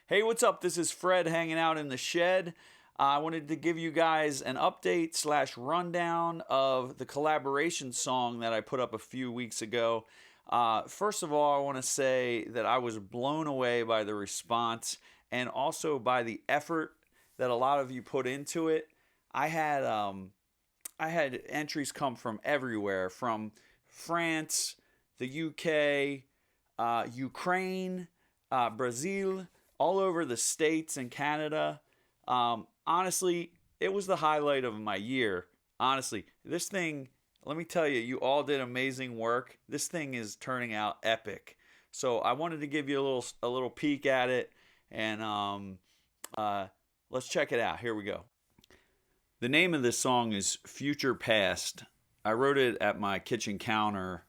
Hey, what's up? This is Fred hanging out in the shed. I wanted to give you guys an update slash rundown of the collaboration song that I put up a few weeks ago. First of all, I want to say that I was blown away by the response and also by the effort that a lot of you put into it. I had entries come from everywhere, from France, the UK, Ukraine, Brazil, all over the States and Canada. Honestly, it was the highlight of my year. Honestly, this thing, let me tell you, you all did amazing work. This thing is turning out epic. So I wanted to give you a little peek at it, and let's check it out. Here we go. The name of this song is Future Past. I wrote it at my kitchen counter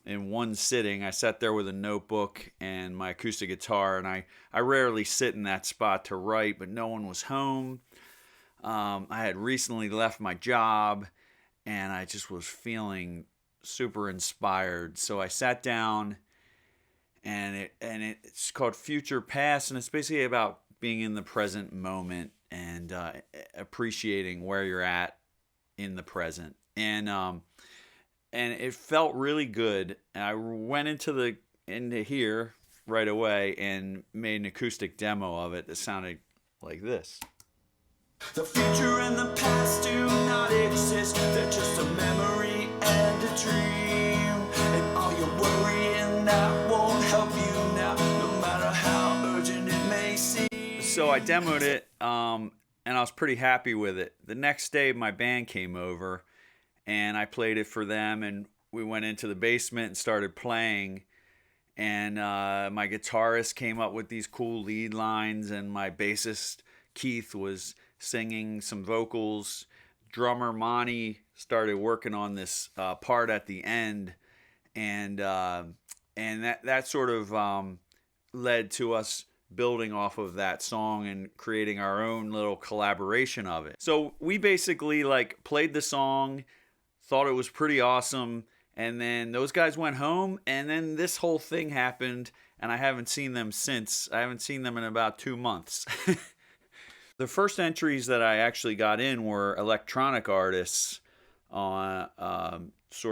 in one sitting. I sat there with a notebook and my acoustic guitar, and I rarely sit in that spot to write, but no one was home. I had recently left my job, and I just was feeling super inspired. So I sat down, and it's called Future Past, and it's basically about being in the present moment and appreciating where you're at in the present. And it felt really good. And I went into here right away and made an acoustic demo of it that sounded like this. The future and the past do not exist. They're just a memory and a dream. And all your worrying that won't help you now, no matter how urgent it may seem. So I demoed it, and I was pretty happy with it. The next day, my band came over, and I played it for them, and we went into the basement and started playing. And my guitarist came up with these cool lead lines, and my bassist, Keith, was singing some vocals. Drummer Monty started working on this part at the end, and that sort of led to us building off of that song and creating our own little collaboration of it. So we basically played the song, thought it was pretty awesome, and then those guys went home, and then this whole thing happened, and I haven't seen them since. I haven't seen them in about 2 months. The first entries that I actually got in were electronic artists sort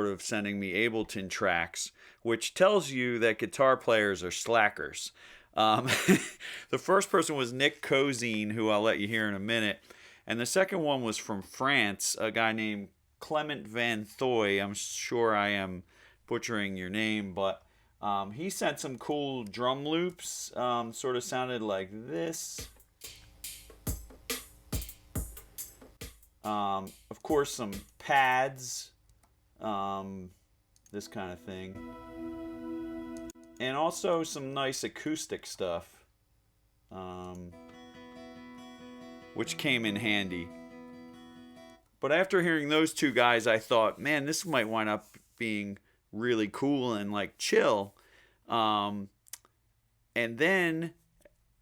of sending me Ableton tracks, which tells you that guitar players are slackers. The first person was Nick Cozine, who I'll let you hear in a minute. And the second one was from France, a guy named Clement Van Thoy. I'm sure I am butchering your name, but he sent some cool drum loops, sort of sounded like this. Of course, some pads, this kind of thing. And also some nice acoustic stuff, which came in handy. But after hearing those two guys, I thought, man, this might wind up being really cool and chill. And then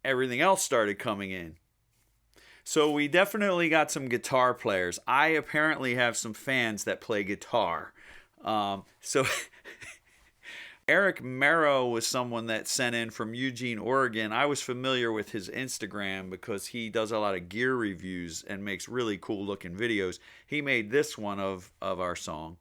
everything else started coming in. So we definitely got some guitar players. I apparently have some fans that play guitar. So Eric Merrow was someone that sent in from Eugene, Oregon. I was familiar with his Instagram because he does a lot of gear reviews and makes really cool looking videos. He made this one of our song.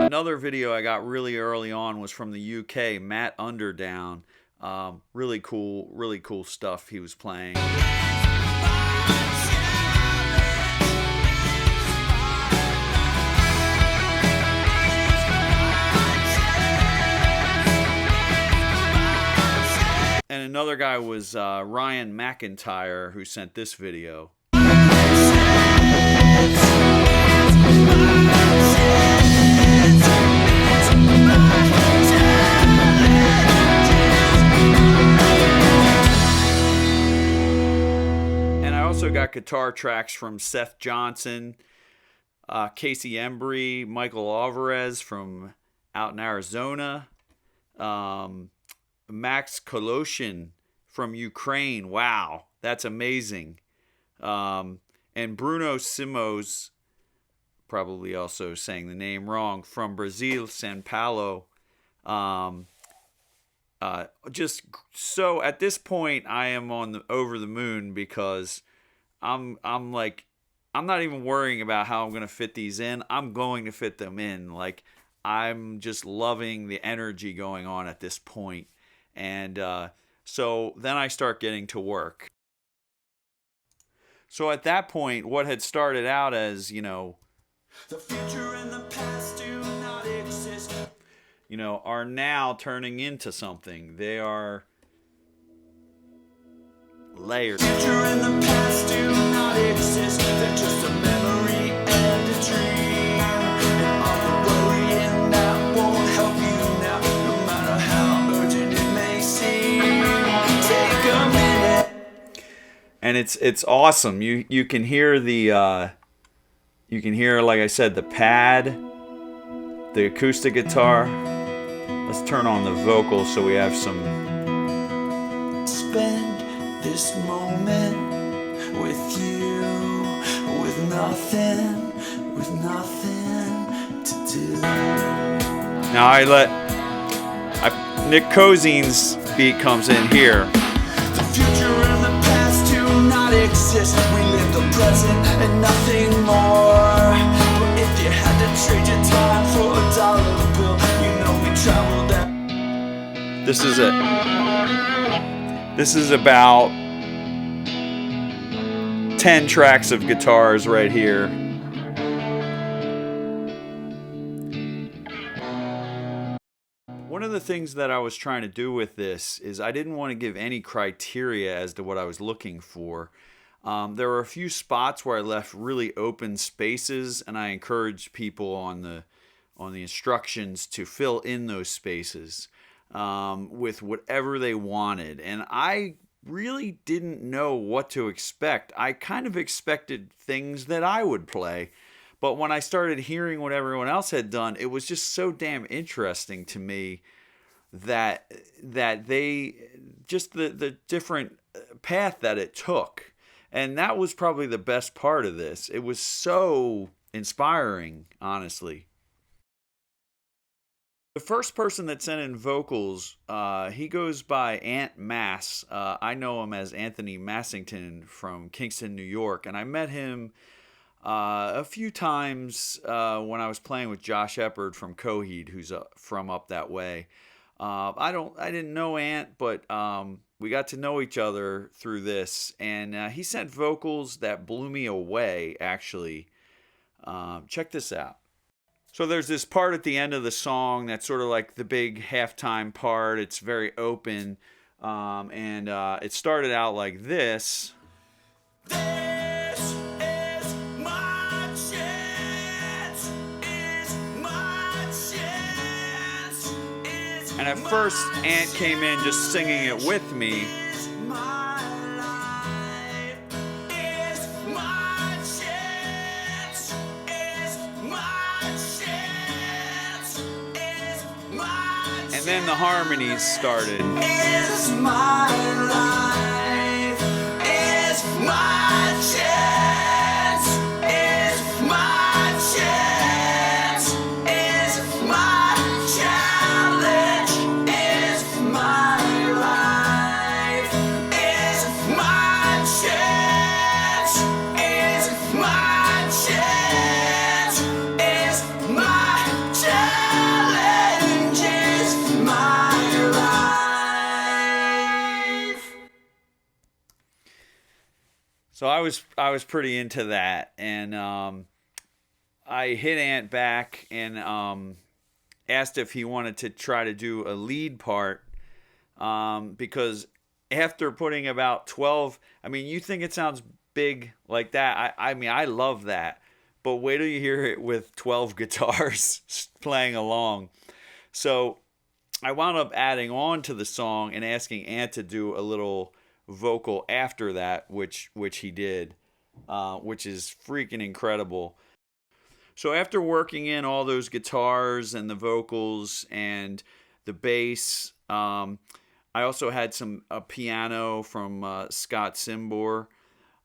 Another video I got really early on was from the UK, Matt Underdown. Really cool stuff he was playing. And another guy was Ryan McIntyre, who sent this video. Also got guitar tracks from Seth Johnson, Casey Embry, Michael Alvarez from out in Arizona, Max Koloshin from Ukraine. Wow, that's amazing. And Bruno Simões, probably also saying the name wrong, from Brazil, São Paulo. Just so at this point, I am over the moon because I'm like, I'm not even worrying about how I'm gonna fit these in. I'm going to fit them in. Like, I'm just loving the energy going on at this point. And so then I start getting to work. So at that point, what had started out as, The future and the past do not exist. Are now turning into something. They are layered. The future and the past do not exist. They're just a memory and a dream. And all the worrying that won't help you now, no matter how urgent it may seem. Take a minute. And it's awesome. You can hear like I said, the pad, the acoustic guitar. Let's turn on the vocals so we have some. Spend this moment with you, with nothing to do. Now Nick Cozine's beat comes in here. The future and the past do not exist. We live the present and nothing more. But if you had to trade your time for a dollar bill, we traveled down. This is it. This is about 10 tracks of guitars right here. One of the things that I was trying to do with this is I didn't want to give any criteria as to what I was looking for. There were a few spots where I left really open spaces, and I encouraged people on the instructions to fill in those spaces with whatever they wanted. And I really didn't know what to expect. I kind of expected things that I would play. But when I started hearing what everyone else had done, it was just so damn interesting to me that they just the different path that it took. And that was probably the best part of this. It was so inspiring, honestly. The first person that sent in vocals, he goes by Ant Mass. I know him as Anthony Massington from Kingston, New York, and I met him a few times when I was playing with Josh Eppard from Coheed, who's from up that way. I didn't know Ant, but we got to know each other through this, and he sent vocals that blew me away. Actually, check this out. So there's this part at the end of the song that's sort of like the big halftime part. It's very open, and it started out like this. This is my chance. Is my chance. Is And at first, Ant came in just singing it with me. is my life. Is my chance. Is my chance. Is my And then the harmonies started. Is my life. Is my chance. Is my chance. Is my challenge. Is my life. Is my chance. Is my chance. Is my challenge. Is my life. So I was pretty into that, and I hit Ant back and asked if he wanted to try to do a lead part, because after putting about 12, I mean, you think it sounds big like that. I mean, I love that, but wait till you hear it with 12 guitars playing along. So I wound up adding on to the song and asking Ant to do a little vocal after that, which he did, which is freaking incredible. So after working in all those guitars and the vocals and the bass, I also had a piano from Scott Simbor.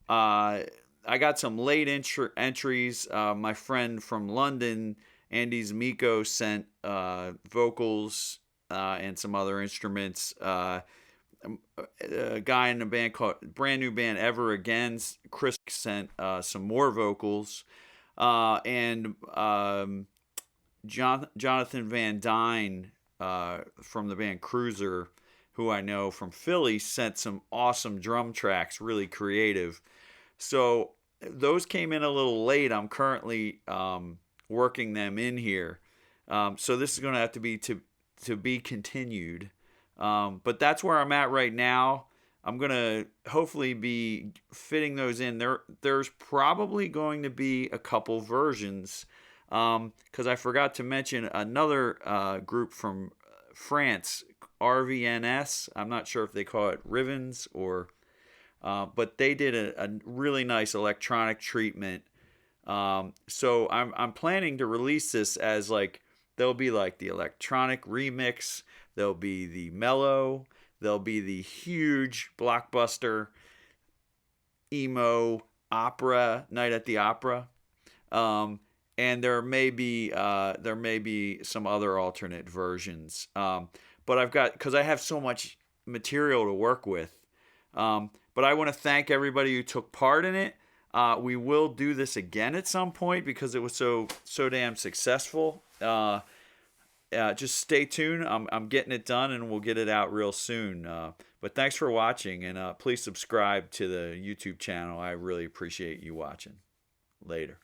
I got some late entries. My friend from London, Andy Zmiko, sent vocals and some other instruments. A guy in a band called brand new band Ever Again, Chris, sent some more vocals, and Jonathan Van Dyne from the band Cruiser, who I know from Philly, sent some awesome drum tracks, really creative. So those came in a little late. I'm currently working them in here. So this is going to have to be continued. But that's where I'm at right now. I'm going to hopefully be fitting those in. There's probably going to be a couple versions, because I forgot to mention another group from France, RVNS. I'm not sure if they call it Rivens or... but they did a really nice electronic treatment. So I'm planning to release this as like, there'll be like the electronic remix, there'll be the mellow, there'll be the huge blockbuster emo opera, Night at the Opera, and there may be some other alternate versions. But I've got, because I have so much material to work with. But I want to thank everybody who took part in it. We will do this again at some point because it was so damn successful. Just stay tuned. I'm getting it done, and we'll get it out real soon. But thanks for watching, and please subscribe to the YouTube channel. I really appreciate you watching. Later.